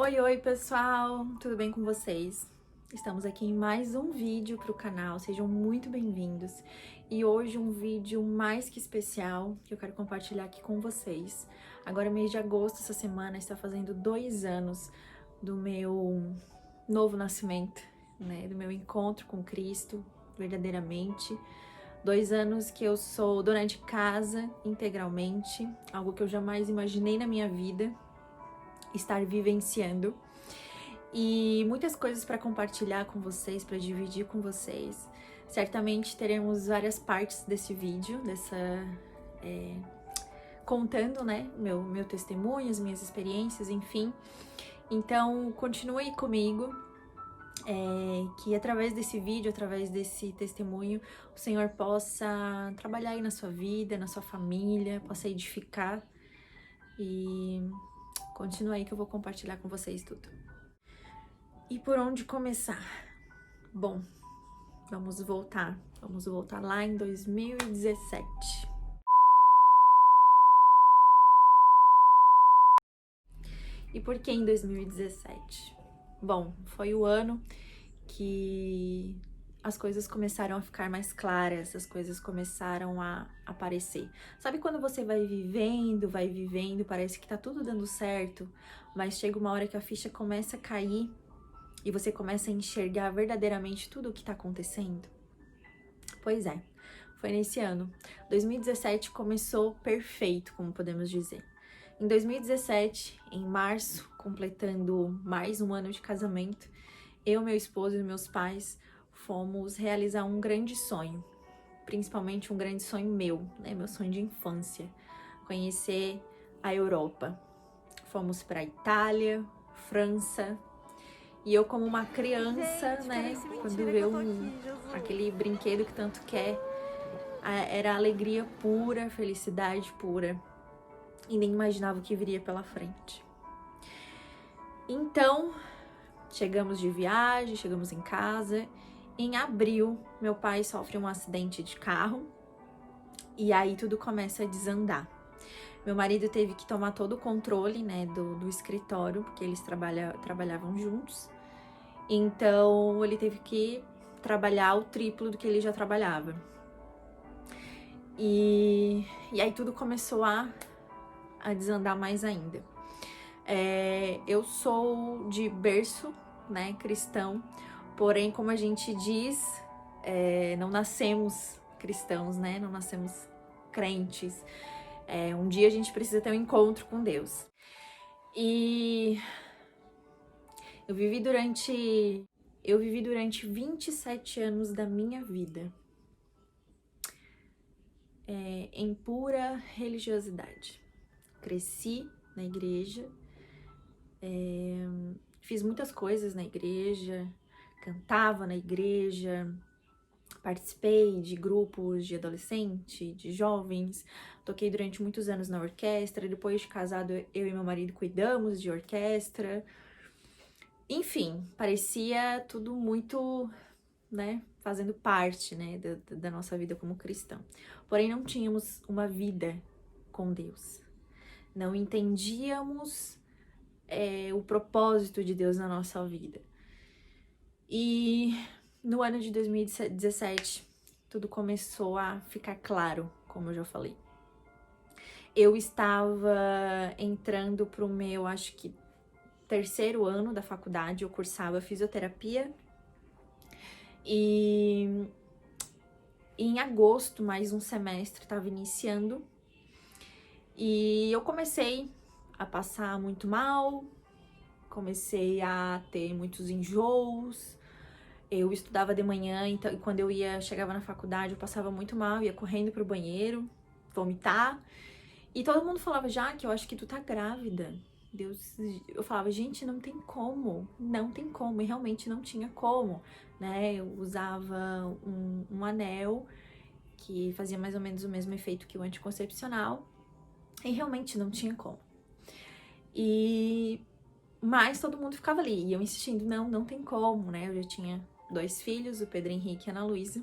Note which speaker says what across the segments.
Speaker 1: Oi, pessoal! Tudo bem com vocês? Estamos aqui em mais um vídeo para o canal, sejam muito bem-vindos. E hoje um vídeo mais que especial que eu quero compartilhar aqui com vocês. Agora, mês de agosto, essa semana, está fazendo 2 anos do meu novo nascimento, né? Do meu encontro com Cristo, verdadeiramente. 2 anos que eu sou dona de casa integralmente, algo que eu jamais imaginei na minha vida estar vivenciando, e muitas coisas para compartilhar com vocês, para dividir com vocês. Certamente teremos várias partes desse vídeo, contando, né, meu testemunho, as minhas experiências, enfim. Então, continue aí comigo, que através desse vídeo, através desse testemunho, o Senhor possa trabalhar aí na sua vida, na sua família, possa edificar, e continue aí que eu vou compartilhar com vocês tudo. E por onde começar? Bom, vamos voltar lá em 2017. E por que em 2017? Bom, foi o ano que as coisas começaram a ficar mais claras, as coisas começaram a aparecer. Sabe quando você vai vivendo, parece que tá tudo dando certo, mas chega uma hora que a ficha começa a cair e você começa a enxergar verdadeiramente tudo o que tá acontecendo? Pois é, foi nesse ano. 2017 começou perfeito, como podemos dizer. Em 2017, em março, completando mais um ano de casamento, eu, meu esposo e meus pais fomos realizar um grande sonho, principalmente um grande sonho meu, né? Meu sonho de infância, conhecer a Europa. Fomos para Itália, França, e eu, como uma criança,
Speaker 2: Gente,
Speaker 1: né,
Speaker 2: parece
Speaker 1: quando
Speaker 2: mentira que
Speaker 1: vê
Speaker 2: eu tô aqui, Jesus.
Speaker 1: aquele brinquedo que tanto quer, era alegria pura, felicidade pura, e nem imaginava o que viria pela frente. Então, chegamos de viagem, chegamos em casa. Em abril, meu pai sofre um acidente de carro, e aí tudo começa a desandar. Meu marido teve que tomar todo o controle, né, do escritório, porque eles trabalhavam juntos. Então, ele teve que trabalhar o triplo do que ele já trabalhava. E aí tudo começou a desandar mais ainda. Eu sou de berço, né, cristão, porém, como a gente diz, não nascemos cristãos, né, não nascemos crentes. Um dia a gente precisa ter um encontro com Deus. E eu vivi durante 27 anos da minha vida em pura religiosidade. Cresci na igreja, fiz muitas coisas na igreja, cantava na igreja, participei de grupos de adolescente, de jovens, toquei durante muitos anos na orquestra. Depois de casado, eu e meu marido cuidamos de orquestra. Enfim, parecia tudo muito, né, fazendo parte, né, da nossa vida como cristão. Porém, não tínhamos uma vida com Deus. Não entendíamos o propósito de Deus na nossa vida. E no ano de 2017, tudo começou a ficar claro, como eu já falei. Eu estava entrando para o meu, acho que, 3º ano da faculdade. Eu cursava fisioterapia. E em agosto, mais um semestre estava iniciando. E eu comecei a passar muito mal, comecei a ter muitos enjoos. Eu estudava de manhã, então, e quando eu chegava na faculdade, eu passava muito mal, ia correndo pro banheiro, vomitar. E todo mundo falava, já que eu acho que tu tá grávida. Deus, eu falava, gente, não tem como, e realmente não tinha como, né? Eu usava um anel que fazia mais ou menos o mesmo efeito que o anticoncepcional, e realmente não tinha como. Mas todo mundo ficava ali, e eu insistindo, não tem como, né? Eu já tinha 2 filhos, o Pedro Henrique e a Ana Luísa.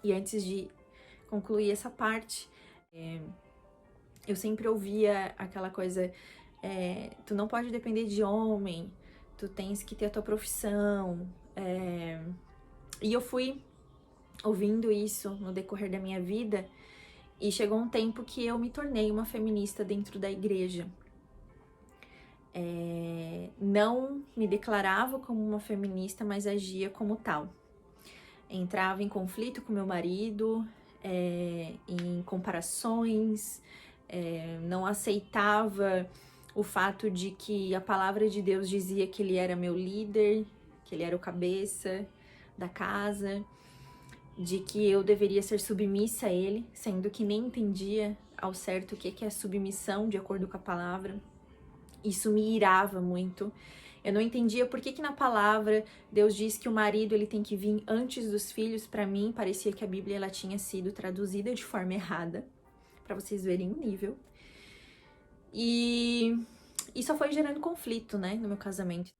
Speaker 1: E antes de concluir essa parte, eu sempre ouvia aquela coisa, tu não pode depender de homem, tu tens que ter a tua profissão. E eu fui ouvindo isso no decorrer da minha vida, e chegou um tempo que eu me tornei uma feminista dentro da igreja. Não me declarava como uma feminista, mas agia como tal. Entrava em conflito com meu marido, em comparações, não aceitava o fato de que a palavra de Deus dizia que ele era meu líder, que ele era o cabeça da casa, de que eu deveria ser submissa a ele, sendo que nem entendia ao certo o que é submissão de acordo com a palavra. Isso me irava muito. Eu não entendia por que na palavra Deus diz que o marido ele tem que vir antes dos filhos. Para mim, parecia que a Bíblia ela tinha sido traduzida de forma errada, para vocês verem o nível. E isso foi gerando conflito, né, no meu casamento.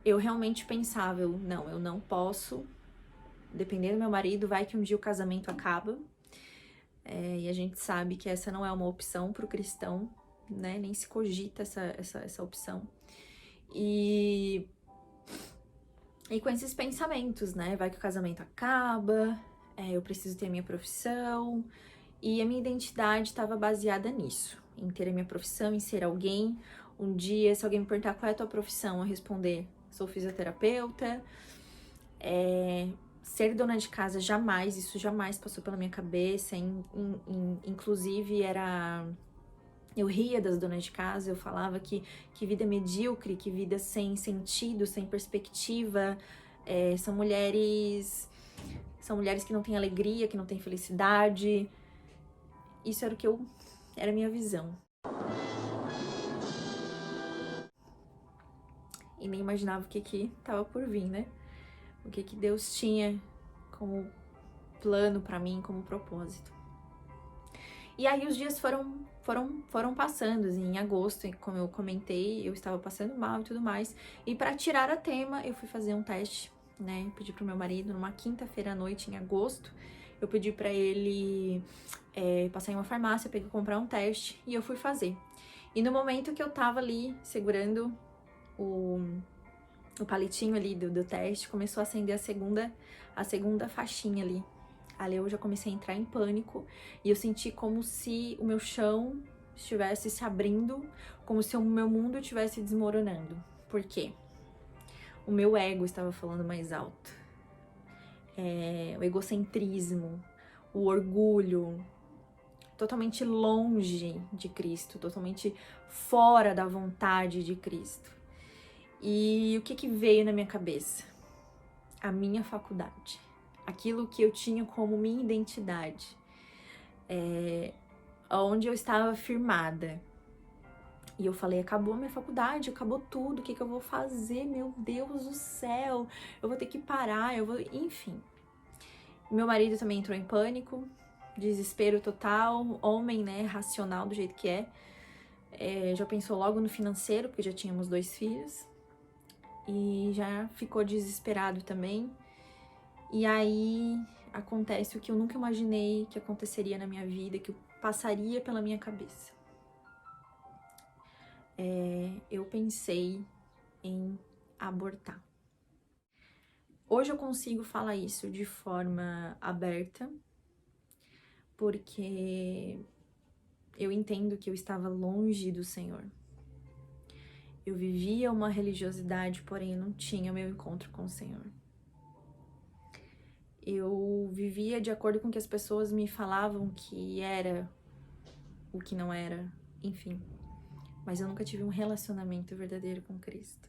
Speaker 1: Eu realmente pensava, eu não posso depender do meu marido, vai que um dia o casamento acaba. E a gente sabe que essa não é uma opção para o cristão, né? Nem se cogita essa opção. E com esses pensamentos, né? Vai que o casamento acaba, eu preciso ter a minha profissão. E a minha identidade estava baseada nisso, em ter a minha profissão, em ser alguém. Um dia, se alguém me perguntar qual é a tua profissão, eu responder, sou fisioterapeuta. Ser dona de casa, jamais, isso jamais passou pela minha cabeça. Inclusive, eu ria das donas de casa, eu falava que vida medíocre, que vida sem sentido, sem perspectiva. São mulheres que não têm alegria, que não têm felicidade. Isso era a minha visão. E nem imaginava o que tava por vir, né? O que Deus tinha como plano pra mim, como propósito. E aí os dias foram passando, assim, em agosto, como eu comentei, eu estava passando mal e tudo mais. E para tirar a tema, eu fui fazer um teste, né? Pedi pro meu marido, numa quinta-feira à noite, em agosto, eu pedi para ele passar em uma farmácia, peguei comprar um teste e eu fui fazer. E no momento que eu tava ali segurando o palitinho ali do teste, começou a acender a segunda faixinha ali. Ali eu já comecei a entrar em pânico e eu senti como se o meu chão estivesse se abrindo, como se o meu mundo estivesse desmoronando. Por quê? O meu ego estava falando mais alto. O egocentrismo, o orgulho, totalmente longe de Cristo, totalmente fora da vontade de Cristo. E o que veio na minha cabeça? A minha faculdade. Aquilo que eu tinha como minha identidade. Onde eu estava firmada. E eu falei, acabou a minha faculdade, acabou tudo, o que eu vou fazer? Meu Deus do céu, eu vou ter que parar, enfim. Meu marido também entrou em pânico, desespero total, homem, né, racional do jeito que é. Já pensou logo no financeiro, porque já tínhamos 2 filhos. E já ficou desesperado também. E aí acontece o que eu nunca imaginei que aconteceria na minha vida, que passaria pela minha cabeça. Eu pensei em abortar. Hoje eu consigo falar isso de forma aberta, porque eu entendo que eu estava longe do Senhor. Eu vivia uma religiosidade, porém eu não tinha meu encontro com o Senhor. Eu vivia de acordo com o que as pessoas me falavam que era o que não era, enfim. Mas eu nunca tive um relacionamento verdadeiro com Cristo.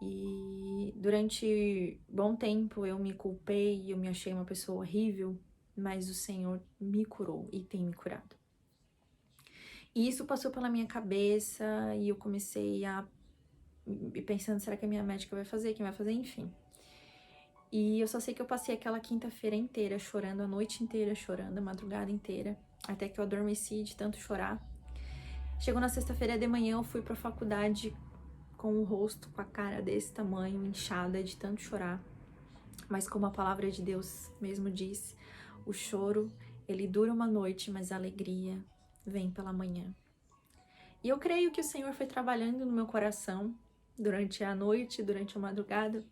Speaker 1: E durante bom tempo eu me culpei, eu me achei uma pessoa horrível, mas o Senhor me curou e tem me curado. E isso passou pela minha cabeça e eu comecei a pensando, será que a minha médica vai fazer? Quem vai fazer? Enfim. E eu só sei que eu passei aquela quinta-feira inteira chorando, a noite inteira chorando, a madrugada inteira, até que eu adormeci de tanto chorar. Chegou na sexta-feira de manhã, eu fui pra faculdade com o rosto, com a cara desse tamanho, inchada de tanto chorar. Mas como a palavra de Deus mesmo diz, o choro, ele dura uma noite, mas a alegria vem pela manhã. E eu creio que o Senhor foi trabalhando no meu coração durante a noite, durante a madrugada.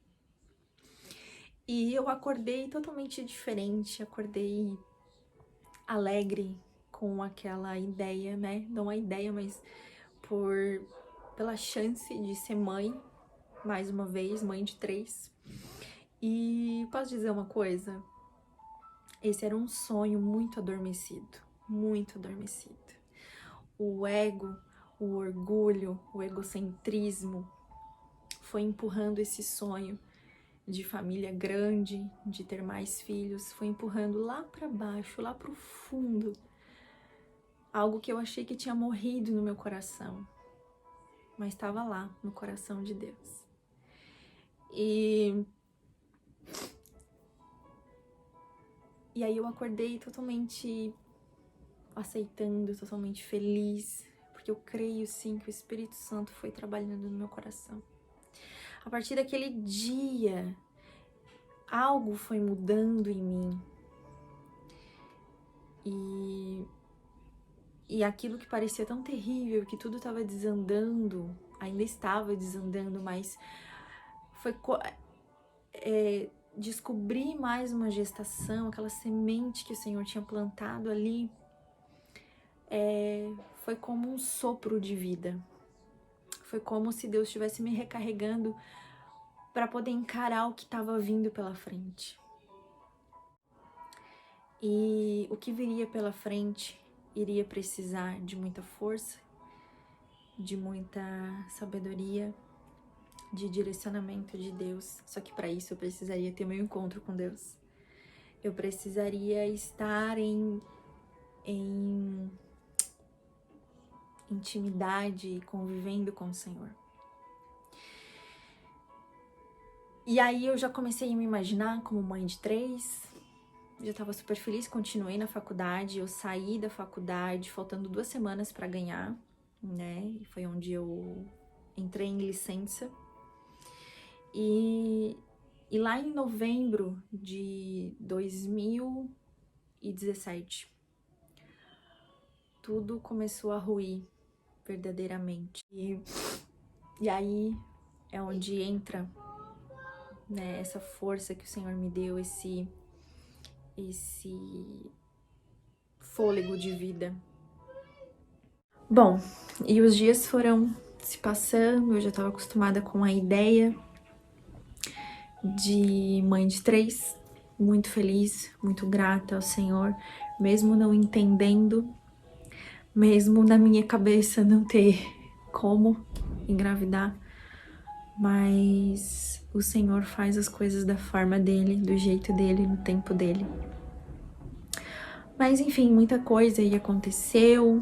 Speaker 1: E eu acordei totalmente diferente, acordei alegre com aquela ideia, né? Não a ideia, mas pela chance de ser mãe, mais uma vez, mãe de 3. E posso dizer uma coisa? Esse era um sonho muito adormecido, muito adormecido. O ego, o orgulho, o egocentrismo foi empurrando esse sonho de família grande, de ter mais filhos, foi empurrando lá para baixo, lá pro fundo, algo que eu achei que tinha morrido no meu coração, mas estava lá no coração de Deus. E aí eu acordei totalmente aceitando, totalmente feliz, porque eu creio sim que o Espírito Santo foi trabalhando no meu coração. A partir daquele dia, algo foi mudando em mim. E aquilo que parecia tão terrível, que tudo estava desandando, ainda estava desandando, mas foi descobrir mais uma gestação, aquela semente que o Senhor tinha plantado ali, foi como um sopro de vida. Foi como se Deus estivesse me recarregando para poder encarar o que estava vindo pela frente. E o que viria pela frente iria precisar de muita força, de muita sabedoria, de direcionamento de Deus. Só que para isso eu precisaria ter meu encontro com Deus. Eu precisaria estar em intimidade, convivendo com o Senhor. E aí eu já comecei a me imaginar como mãe de 3. Já estava super feliz, continuei na faculdade. Eu saí da faculdade faltando 2 semanas para ganhar, né? Foi onde eu entrei em licença. E lá em novembro de 2017, tudo começou a ruir verdadeiramente. E aí é onde entra, né, essa força que o Senhor me deu, esse fôlego de vida. Bom, e os dias foram se passando, eu já estava acostumada com a ideia de mãe de 3, muito feliz, muito grata ao Senhor, mesmo não entendendo, mesmo na minha cabeça não ter como engravidar, mas o Senhor faz as coisas da forma dele, do jeito dele, no tempo dele. Mas enfim, muita coisa aí aconteceu,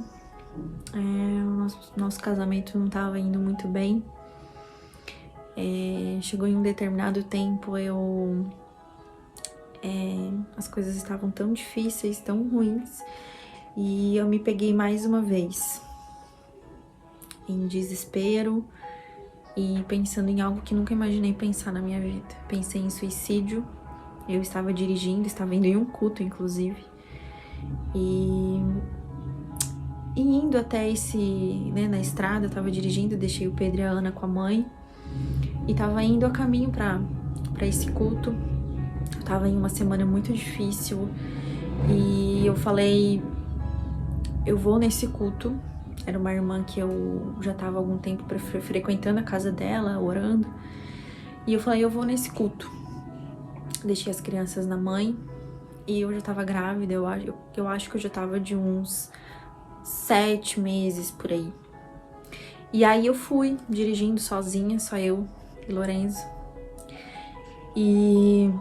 Speaker 1: o nosso casamento não estava indo muito bem. Chegou em um determinado tempo, as coisas estavam tão difíceis, tão ruins, e eu me peguei mais uma vez em desespero e pensando em algo que nunca imaginei pensar na minha vida. Pensei em suicídio. Eu estava dirigindo, estava indo em um culto, inclusive, e indo até na estrada, eu tava dirigindo, deixei o Pedro e a Ana com a mãe, e tava indo a caminho pra esse culto. Eu tava em uma semana muito difícil, e eu falei, eu vou nesse culto. Era uma irmã que eu já tava há algum tempo frequentando a casa dela, orando, e eu falei, eu vou nesse culto. Deixei as crianças na mãe, e eu já tava grávida, eu acho que eu já tava de uns 7 meses por aí. E aí eu fui dirigindo sozinha, só eu e Lorenzo. E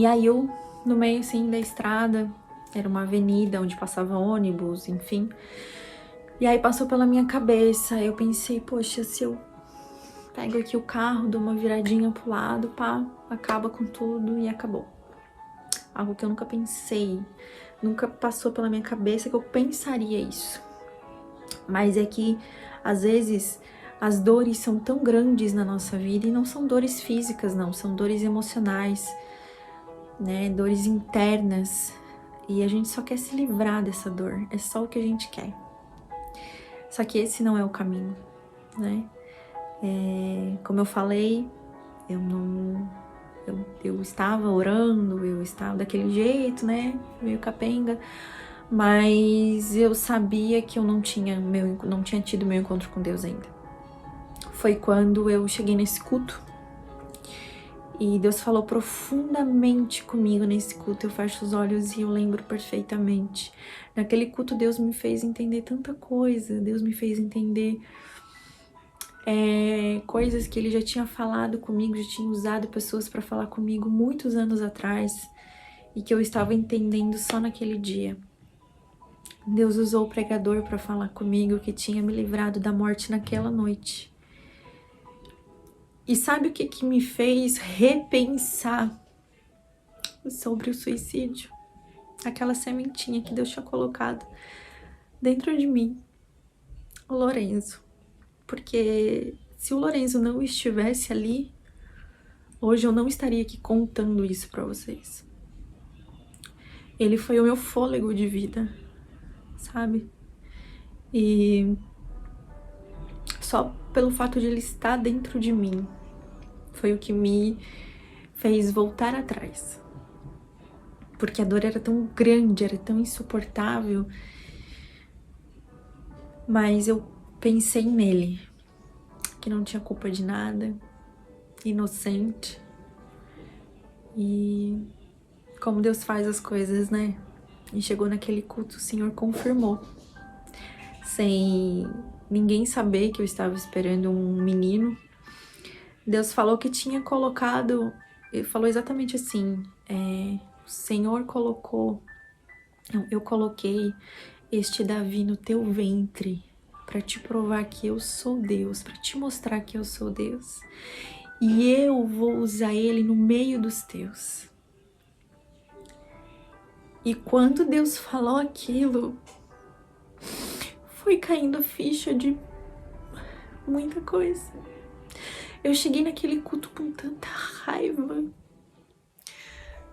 Speaker 1: aí eu, no meio assim da estrada, era uma avenida onde passava ônibus, enfim. E aí passou pela minha cabeça, eu pensei, poxa, se eu pego aqui o carro, dou uma viradinha pro lado, pá, acaba com tudo e acabou. Algo que eu nunca pensei, nunca passou pela minha cabeça que eu pensaria isso. Mas é que, às vezes, as dores são tão grandes na nossa vida, e não são dores físicas, não, são dores emocionais, né, dores internas, e a gente só quer se livrar dessa dor, é só o que a gente quer. Só que esse não é o caminho, né? Como eu falei, eu estava orando, eu estava daquele jeito, né? Meio capenga, mas eu sabia que eu não tinha tido meu encontro com Deus ainda. Foi quando eu cheguei nesse culto e Deus falou profundamente comigo nesse culto. Eu fecho os olhos e eu lembro perfeitamente. Naquele culto Deus me fez entender tanta coisa, Deus me fez entender coisas que Ele já tinha falado comigo, já tinha usado pessoas para falar comigo muitos anos atrás e que eu estava entendendo só naquele dia. Deus usou o pregador para falar comigo que tinha me livrado da morte naquela noite. E sabe o que me fez repensar sobre o suicídio? Aquela sementinha que Deus tinha colocado dentro de mim, o Lorenzo. Porque se o Lorenzo não estivesse ali, hoje eu não estaria aqui contando isso para vocês. Ele foi o meu fôlego de vida, sabe? E só pelo fato de ele estar dentro de mim, foi o que me fez voltar atrás. Porque a dor era tão grande, era tão insuportável. Mas eu pensei nele, que não tinha culpa de nada, inocente. E como Deus faz as coisas, né? E chegou naquele culto, o Senhor confirmou. Sem ninguém saber que eu estava esperando um menino. Deus falou que tinha colocado, ele falou exatamente assim, o Senhor colocou, não, eu coloquei este Davi no teu ventre para te provar que eu sou Deus, para te mostrar que eu sou Deus. E eu vou usar ele no meio dos teus. E quando Deus falou aquilo, foi caindo a ficha de muita coisa. Eu cheguei naquele culto com tanta raiva,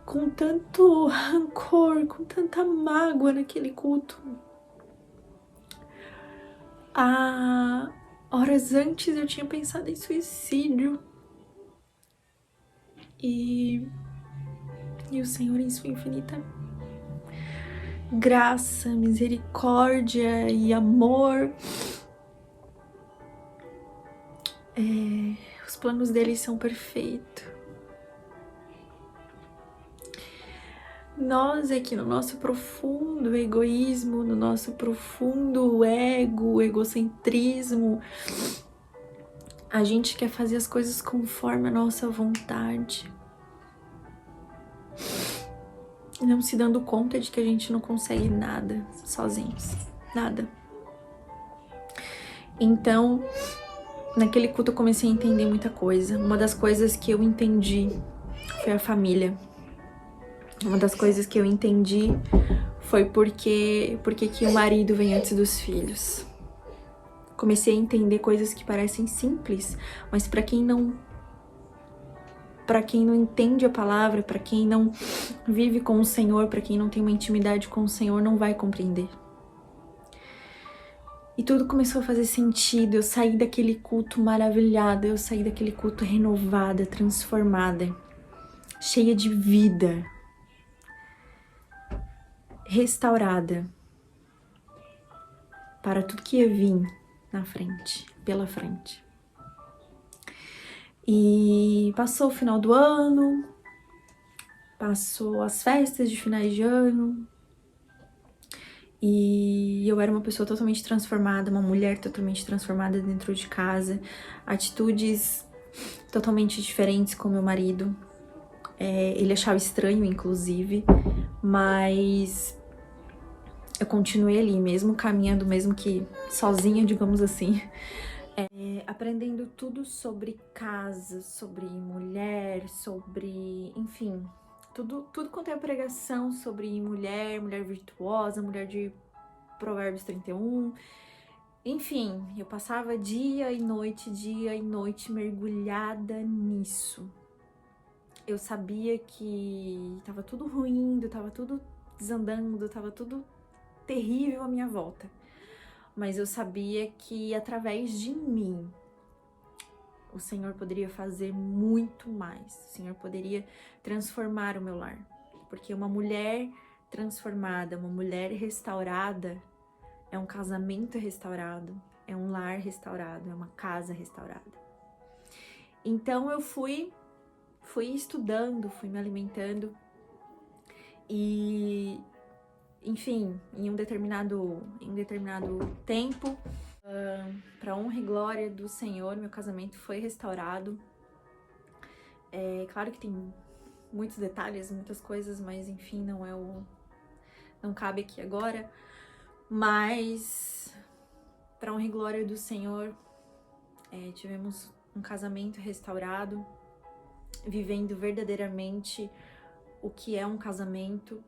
Speaker 1: com tanto rancor, com tanta mágoa naquele culto. Horas antes eu tinha pensado em suicídio. E o Senhor, em sua infinita graça, misericórdia e amor, os planos dele são perfeitos. Nós aqui no nosso profundo egoísmo, no nosso profundo egocentrismo, a gente quer fazer as coisas conforme a nossa vontade, não se dando conta de que a gente não consegue nada sozinhos, nada. Então, naquele culto eu comecei a entender muita coisa. Uma das coisas que eu entendi foi a família. Uma das coisas que eu entendi foi porque que o marido vem antes dos filhos. Comecei a entender coisas que parecem simples, mas para quem não entende a palavra, para quem não vive com o Senhor, para quem não tem uma intimidade com o Senhor, não vai compreender. E tudo começou a fazer sentido. Eu saí daquele culto maravilhada, eu saí daquele culto renovada, transformada, cheia de vida, restaurada para tudo que ia vir na frente, pela frente. E passou o final do ano, passou as festas de finais de ano, e eu era uma pessoa totalmente transformada, uma mulher totalmente transformada dentro de casa, atitudes totalmente diferentes com meu marido. Ele achava estranho, inclusive, mas eu continuei ali, mesmo caminhando, mesmo que sozinha, digamos assim, aprendendo tudo sobre casa, sobre mulher, sobre, enfim, tudo quanto é pregação sobre mulher virtuosa, mulher de Provérbios 31. Enfim, eu passava dia e noite mergulhada nisso. Eu sabia que tava tudo ruim, tava tudo desandando, tava tudo terrível à minha volta. mas eu sabia que através de mim o Senhor poderia fazer muito mais. O Senhor poderia transformar o meu lar, porque uma mulher transformada, uma mulher restaurada, é um casamento restaurado, é um lar restaurado, é uma casa restaurada. Então eu fui estudando, fui me alimentando e, enfim, em um determinado tempo, para honra e glória do Senhor, meu casamento foi restaurado. É claro que tem muitos detalhes, muitas coisas, mas enfim, não cabe aqui agora. Mas, para honra e glória do Senhor, tivemos um casamento restaurado, vivendo verdadeiramente o que é um casamento,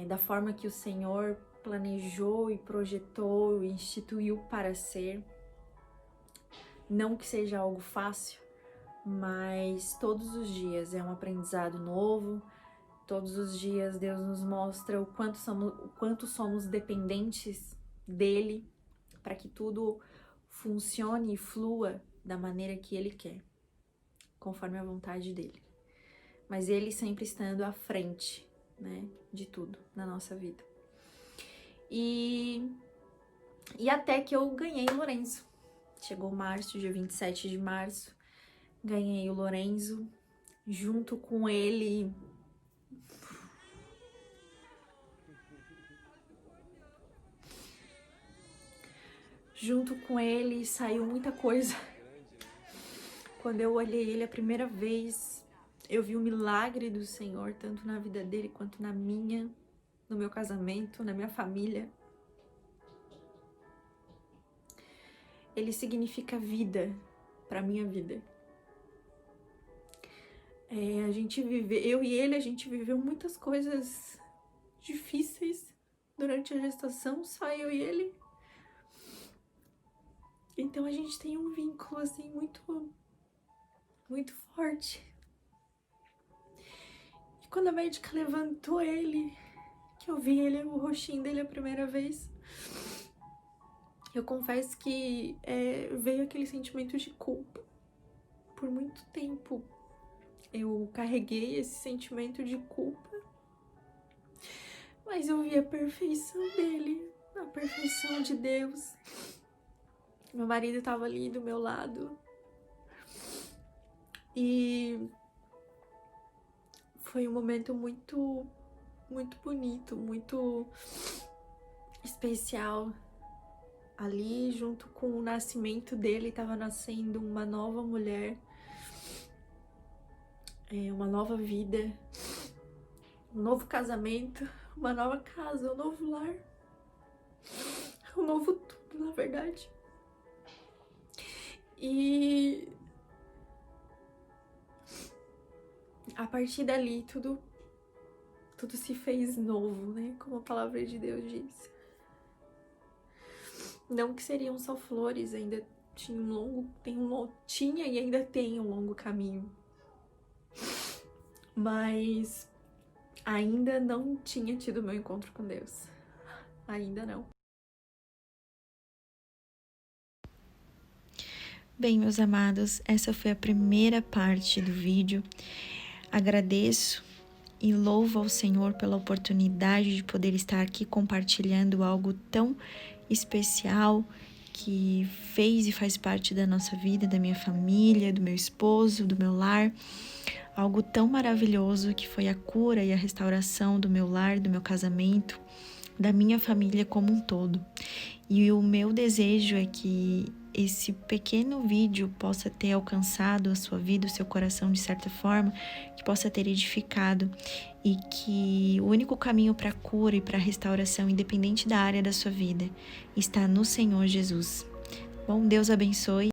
Speaker 1: da forma que o Senhor planejou e projetou e instituiu para ser. Não que seja algo fácil, mas todos os dias é um aprendizado novo. Todos os dias Deus nos mostra o quanto somos dependentes dele para que tudo funcione e flua da maneira que ele quer, conforme a vontade dele. Mas ele sempre estando à frente, né, de tudo na nossa vida. E até que eu ganhei o Lorenzo. Chegou março, dia 27 de março, ganhei o Lorenzo, junto com ele. Junto com ele saiu muita coisa. Quando eu olhei ele a primeira vez, eu vi o milagre do Senhor, tanto na vida dele quanto na minha, no meu casamento, na minha família. Ele significa vida para minha vida. Eu e ele, a gente viveu muitas coisas difíceis durante a gestação, só eu e ele. Então a gente tem um vínculo assim muito forte. E quando a médica levantou ele, que eu vi ele, o rostinho dele a primeira vez, eu confesso que veio aquele sentimento de culpa. Por muito tempo eu carreguei esse sentimento de culpa, mas eu vi a perfeição dele, a perfeição de Deus. Meu marido estava ali do meu lado e foi um momento muito bonito, muito especial. Ali, junto com o nascimento dele, estava nascendo uma nova mulher, uma nova vida, um novo casamento, uma nova casa, um novo lar, um novo tudo, na verdade. E a partir dali, tudo se fez novo, né? Como a palavra de Deus diz. Não que seriam só flores, ainda tinha e ainda tem um longo caminho. Mas ainda não tinha tido meu encontro com Deus. Ainda não. Bem, meus amados, essa foi a primeira parte do vídeo. Agradeço e louvo ao Senhor pela oportunidade de poder estar aqui compartilhando algo tão especial que fez e faz parte da nossa vida, da minha família, do meu esposo, do meu lar. Algo tão maravilhoso que foi a cura e a restauração do meu lar, do meu casamento, da minha família como um todo. E o meu desejo é que esse pequeno vídeo possa ter alcançado a sua vida, o seu coração de certa forma, que possa ter edificado e que o único caminho para a cura e para a restauração, independente da área da sua vida, está no Senhor Jesus. Bom, Deus abençoe.